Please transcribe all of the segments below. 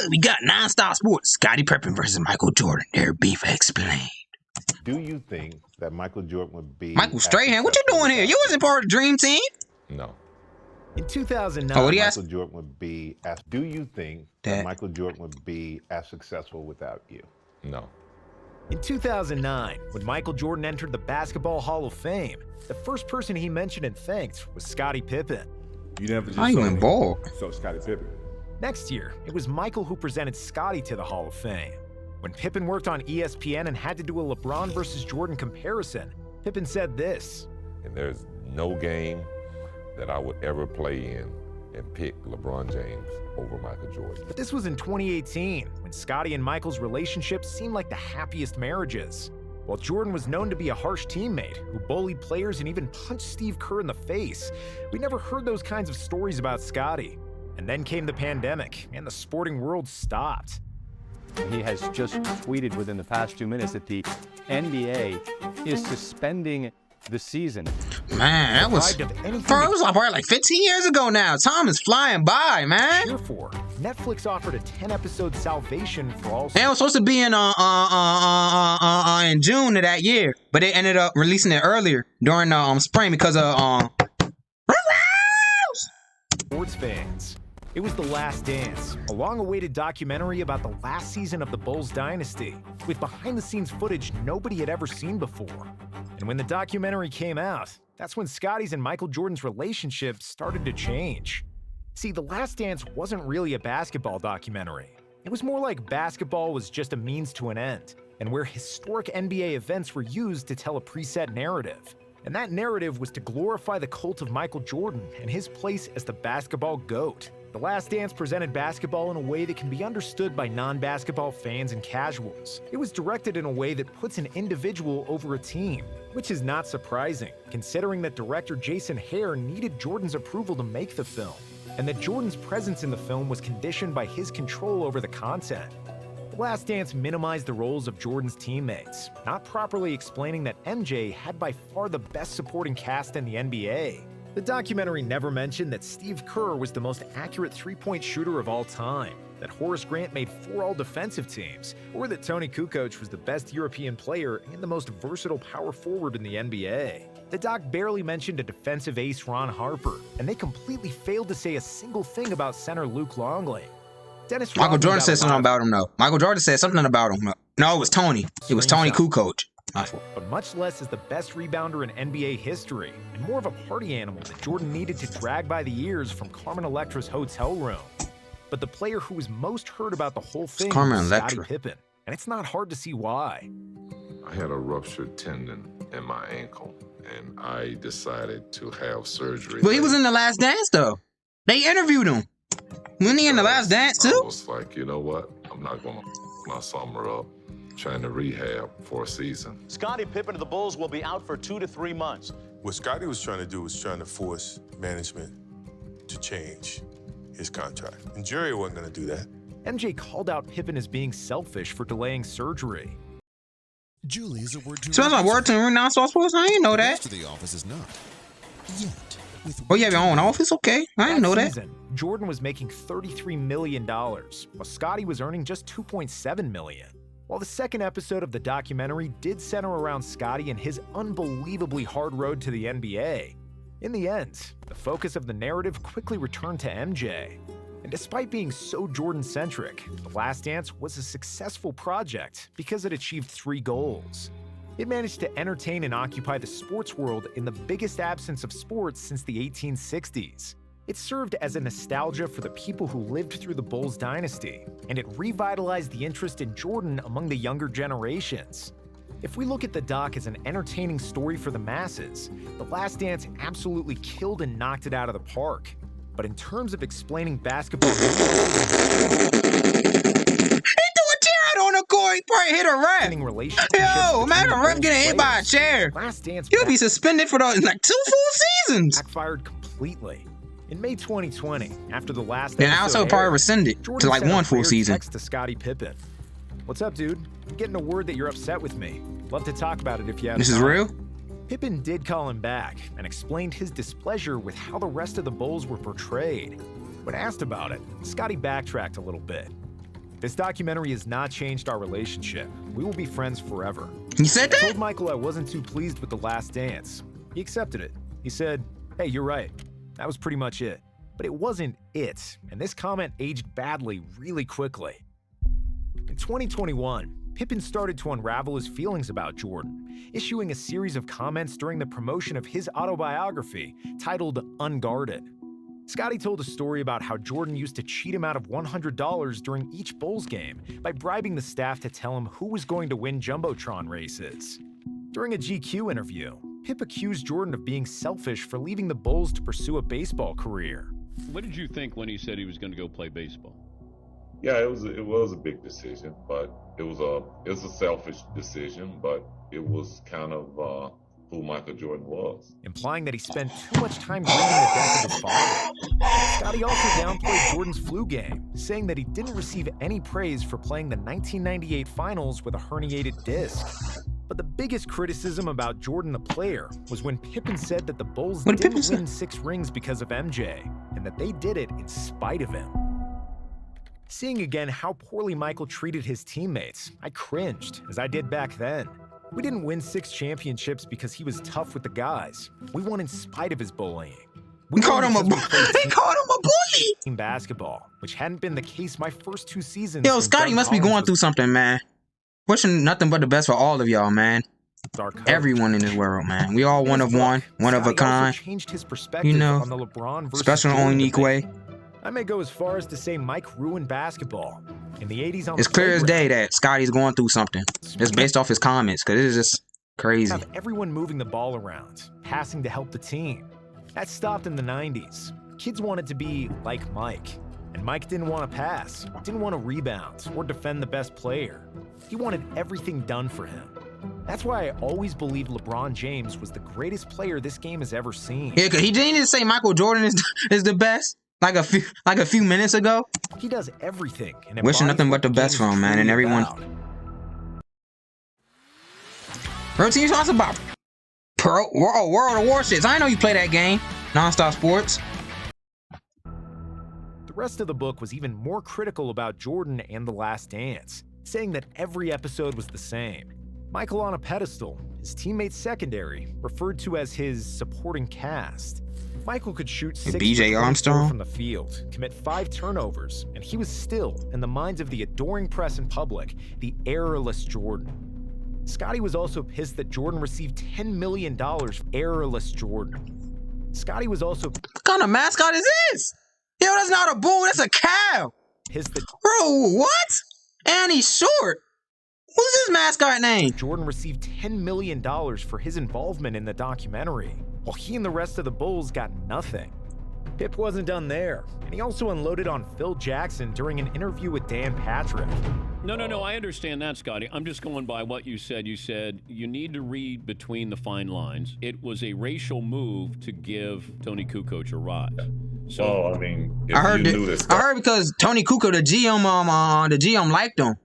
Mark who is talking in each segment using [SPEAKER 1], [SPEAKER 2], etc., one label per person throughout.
[SPEAKER 1] We got non-stop sports. Scottie Pippen versus Michael Jordan. Their beef explained.
[SPEAKER 2] Do you think that Michael Jordan would be...
[SPEAKER 1] Michael Strahan, what you doing here? You wasn't part of the Dream Team.
[SPEAKER 2] No.
[SPEAKER 3] In 2009,
[SPEAKER 1] Oh, what do you
[SPEAKER 2] Michael Jordan would be as... Do you think that Michael Jordan would be as successful without you? No.
[SPEAKER 3] In 2009, when Michael Jordan entered the Basketball Hall of Fame, the first person he mentioned and thanked was Scottie Pippen.
[SPEAKER 4] You never just
[SPEAKER 1] How you involved?
[SPEAKER 4] So Scottie Pippen.
[SPEAKER 3] Next year, it was Michael who presented Scottie to the Hall of Fame. When Pippen worked on ESPN and had to do a LeBron versus Jordan comparison, Pippen said this.
[SPEAKER 5] And there's no game that I would ever play in and pick LeBron James over Michael Jordan.
[SPEAKER 3] But this was in 2018, when Scottie and Michael's relationship seemed like the happiest marriages. While Jordan was known to be a harsh teammate who bullied players and even punched Steve Kerr in the face, we never heard those kinds of stories about Scottie. And then came the pandemic, and the sporting world stopped.
[SPEAKER 6] He has just tweeted within the past 2 minutes that the NBA is suspending the season.
[SPEAKER 1] Man, that was... Bro, it was like 15 years ago now. Time is flying by, man.
[SPEAKER 3] Cheer for. Netflix offered a 10-episode salvation for all...
[SPEAKER 1] And it was supposed to be in June of that year, but they ended up releasing it earlier during spring because of
[SPEAKER 3] sports fans. It was The Last Dance, a long-awaited documentary about the last season of the Bulls dynasty, with behind-the-scenes footage nobody had ever seen before. And when the documentary came out, that's when Scottie's and Michael Jordan's relationship started to change. See, The Last Dance wasn't really a basketball documentary. It was more like basketball was just a means to an end, and where historic NBA events were used to tell a preset narrative. And that narrative was to glorify the cult of Michael Jordan and his place as the basketball GOAT. The Last Dance presented basketball in a way that can be understood by non-basketball fans and casuals. It was directed in a way that puts an individual over a team, which is not surprising, considering that director Jason Hare needed Jordan's approval to make the film, and that Jordan's presence in the film was conditioned by his control over the content. The Last Dance minimized the roles of Jordan's teammates, not properly explaining that MJ had by far the best supporting cast in the NBA. The documentary never mentioned that Steve Kerr was the most accurate three-point shooter of all time, that Horace Grant made 4 all-defensive teams, or that Tony Kukoc was the best European player and the most versatile power forward in the NBA. The doc barely mentioned a defensive ace Ron Harper, and they completely failed to say a single thing about center Luke Longley.
[SPEAKER 1] Michael Jordan said something about him, though. Michael Jordan said something about him. No, it was Tony. It was Tony Kukoc.
[SPEAKER 3] But much less as the best rebounder in NBA history, and more of a party animal that Jordan needed to drag by the ears from Carmen Electra's hotel room. But the player who was most heard about the whole thing was Scottie Pippen, and it's not hard to see why.
[SPEAKER 5] I had a ruptured tendon in my ankle, and I decided to have surgery.
[SPEAKER 1] But he was in The Last Dance, though. They interviewed him. Wasn't he in The Last Dance, too?
[SPEAKER 5] I was like, you know what? I'm not going to my summer up trying to rehab for a season.
[SPEAKER 7] Scottie Pippen of the Bulls will be out for 2 to 3 months.
[SPEAKER 8] What Scottie was trying to do was trying to force management to change his contract. And Jerry wasn't going to do that.
[SPEAKER 3] MJ called out Pippen as being selfish for delaying surgery.
[SPEAKER 9] Julie is a word to
[SPEAKER 1] so that's my word to non-stop sports? I didn't know that.
[SPEAKER 9] The office is not yet.
[SPEAKER 1] Oh, you have your own office? Okay. I didn't know that.
[SPEAKER 3] Jordan was making $33 million, while Scottie was earning just $2.7 million. While the second episode of the documentary did center around Scottie and his unbelievably hard road to the NBA, in the end, the focus of the narrative quickly returned to MJ. And despite being so Jordan-centric, The Last Dance was a successful project because it achieved 3 goals. It managed to entertain and occupy the sports world in the biggest absence of sports since the 1860s. It served as a nostalgia for the people who lived through the Bulls dynasty, and it revitalized the interest in Jordan among the younger generations. If we look at the doc as an entertaining story for the masses, The Last Dance absolutely killed and knocked it out of the park. But in terms of explaining basketball... He
[SPEAKER 1] on the court, he probably hit a ref. Yo, imagine a ref getting hit by a chair. He'll be suspended for like 2 full seasons.
[SPEAKER 3] Backfired completely. In May 2020, after the last
[SPEAKER 1] episode, also probably rescinded to like 1 full season.
[SPEAKER 3] Text to Scottie Pippen. What's up, dude? I'm getting a word that you're upset with me. Love to talk about it if you have
[SPEAKER 1] This
[SPEAKER 3] time.
[SPEAKER 1] Is real?
[SPEAKER 3] Pippen did call him back and explained his displeasure with how the rest of the Bulls were portrayed. When asked about it, Scottie backtracked a little bit. This documentary has not changed our relationship. We will be friends forever.
[SPEAKER 1] You said
[SPEAKER 3] I told
[SPEAKER 1] that?
[SPEAKER 3] Michael I wasn't too pleased with The Last Dance. He accepted it. He said, hey, you're right. That was pretty much it. But it wasn't it, and this comment aged badly really quickly. In 2021, Pippen started to unravel his feelings about Jordan, issuing a series of comments during the promotion of his autobiography titled Unguarded. Scottie told a story about how Jordan used to cheat him out of $100 during each Bulls game by bribing the staff to tell him who was going to win Jumbotron races. During a GQ interview, Pip accused Jordan of being selfish for leaving the Bulls to pursue a baseball career.
[SPEAKER 4] What did you think when he said he was going to go play baseball?
[SPEAKER 5] Yeah, it was a big decision, but it was a selfish decision, but it was kind of who Michael Jordan was.
[SPEAKER 3] Implying that he spent too much time grieving the death of his father. Scottie also downplayed Jordan's flu game, saying that he didn't receive any praise for playing the 1998 finals with a herniated disc. But the biggest criticism about Jordan the player was when Pippen said that the Bulls didn't win 6 rings because of MJ, and that they did it in spite of him. Seeing again how poorly Michael treated his teammates, I cringed, as I did back then. We didn't win 6 championships because he was tough with the guys. We won in spite of his bullying.
[SPEAKER 1] He called him a bully.
[SPEAKER 3] Team basketball, which hadn't been the case my first 2 seasons.
[SPEAKER 1] Yo, Scottie must be going through something, man. Wishing nothing but the best for all of y'all, man. Everyone in this world, man. We all one of one of a kind. You know, special in unique way.
[SPEAKER 3] I may go as far as to say Mike ruined basketball. In the 80s,
[SPEAKER 1] it's clear as day that Scottie's going through something. It's based off his comments, because it is just crazy.
[SPEAKER 3] Have everyone moving the ball around, passing to help the team. That stopped in the 90s. Kids wanted to be like Mike. And Mike didn't want to pass, didn't want to rebound, or defend the best player. He wanted everything done for him. That's why I always believed LeBron James was the greatest player this game has ever seen.
[SPEAKER 1] Yeah, because he didn't even say Michael Jordan is the best. Like a few minutes ago.
[SPEAKER 3] He does everything. And
[SPEAKER 1] wishing nothing but the best for him, man, and everyone. Bro, team talks about World of Warships. I know you play that game. Nonstop Sports.
[SPEAKER 3] The rest of the book was even more critical about Jordan and The Last Dance, saying that every episode was the same. Michael on a pedestal, his teammates secondary, referred to as his supporting cast. Michael could shoot 6
[SPEAKER 1] BJ Armstrong
[SPEAKER 3] from the field, commit 5 turnovers, and he was still, in the minds of the adoring press and public, the errorless Jordan. Scottie was also pissed that Jordan received $10 million for errorless Jordan. Scottie was also...
[SPEAKER 1] What kind of mascot is this? Yo, that's not a bull, that's a cow. Bro, what? And he's short. What's his mascot name?
[SPEAKER 3] Jordan received $10 million for his involvement in the documentary, while he and the rest of the Bulls got nothing. Pip wasn't done there, and he also unloaded on Phil Jackson during an interview with Dan Patrick.
[SPEAKER 4] No, I understand that, Scottie. I'm just going by what you said. You said you need to read between the fine lines. It was a racial move to give Tony Kukoc a rise.
[SPEAKER 5] So, I mean, if
[SPEAKER 1] I heard
[SPEAKER 5] you knew this.
[SPEAKER 1] I heard because Tony Kukoc, the GM liked him.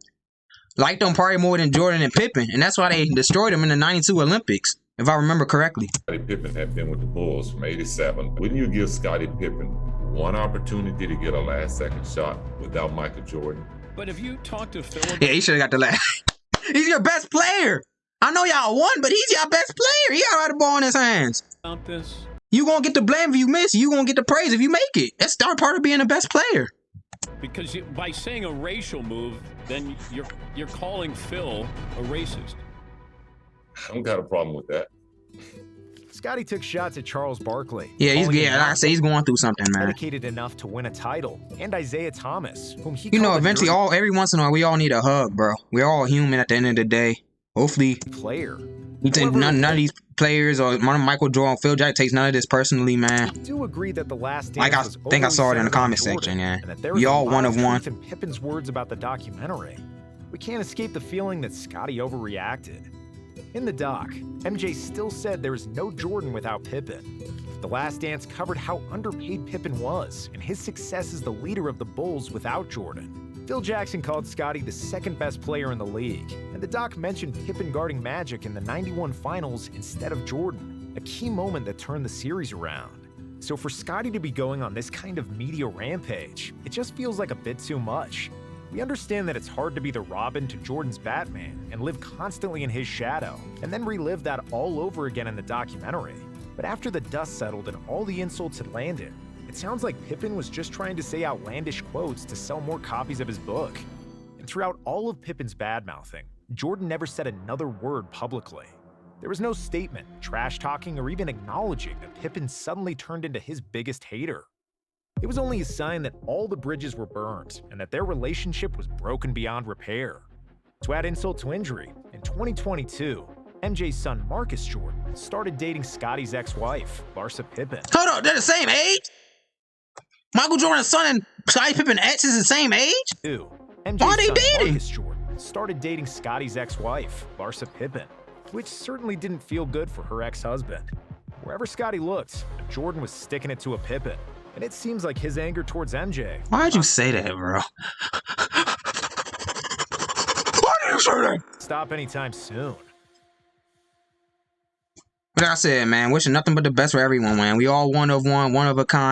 [SPEAKER 1] Liked him probably more than Jordan and Pippen, and that's why they destroyed him in the '92 Olympics, if I remember correctly.
[SPEAKER 5] Scottie Pippen had been with the Bulls from '87. Wouldn't you give Scottie Pippen one opportunity to get a last-second shot without Michael Jordan?
[SPEAKER 4] But if you talk to Phil...
[SPEAKER 1] Yeah, he should have got the last. He's your best player. I know y'all won, but he's your best player. He got the ball in his hands.
[SPEAKER 4] About this.
[SPEAKER 1] You gonna get the blame if you miss. You gonna get the praise if you make it. That's part of being the best player.
[SPEAKER 4] Because by saying a racial move, then you're calling Phil a racist.
[SPEAKER 5] I don't got a problem with that.
[SPEAKER 3] Scottie took shots at Charles Barkley.
[SPEAKER 1] Yeah, like I say, he's going through something, man.
[SPEAKER 3] Dedicated enough to win a title, and Isaiah Thomas, whom he
[SPEAKER 1] eventually, every once in a while, we all need a hug, bro. We're all human at the end of the day. Hopefully,
[SPEAKER 3] player.
[SPEAKER 1] None of these players or Michael Jordan, Phil Jackson takes none of this personally, man.
[SPEAKER 3] I do agree that The Last Dance
[SPEAKER 1] I think I saw it in the comment section, yeah. We all one of one.
[SPEAKER 3] And Pippen's words about the documentary. We can't escape the feeling that Scottie overreacted. In the doc, MJ still said there is no Jordan without Pippen. The Last Dance covered how underpaid Pippen was and his success as the leader of the Bulls without Jordan. Phil Jackson called Scottie the second best player in the league, and the doc mentioned Pippen guarding Magic in the '91 finals instead of Jordan, a key moment that turned the series around. So for Scottie to be going on this kind of media rampage, it just feels like a bit too much. We understand that it's hard to be the Robin to Jordan's Batman and live constantly in his shadow, and then relive that all over again in the documentary. But after the dust settled and all the insults had landed, it sounds like Pippen was just trying to say outlandish quotes to sell more copies of his book. And throughout all of Pippen's badmouthing, Jordan never said another word publicly. There was no statement, trash-talking, or even acknowledging that Pippen suddenly turned into his biggest hater. It was only a sign that all the bridges were burned and that their relationship was broken beyond repair. To add insult to injury, in 2022, MJ's son Marcus Jordan started dating Scottie's ex-wife, Larsa Pippen.
[SPEAKER 1] Hold on, they're the same age? Michael Jordan's son and Scottie Pippen's ex is the same age?
[SPEAKER 3] MJ's
[SPEAKER 1] Why are they
[SPEAKER 3] son
[SPEAKER 1] dating?
[SPEAKER 3] Marcus Jordan started dating Scottie's ex-wife, Larsa Pippen, which certainly didn't feel good for her ex-husband. Wherever Scottie looked, Jordan was sticking it to a Pippen, and it seems like his anger towards MJ.
[SPEAKER 1] Why'd you say that, bro? Why did you say that?
[SPEAKER 3] Stop anytime soon.
[SPEAKER 1] Like I said, man, wishing nothing but the best for everyone, man. We all one of a kind.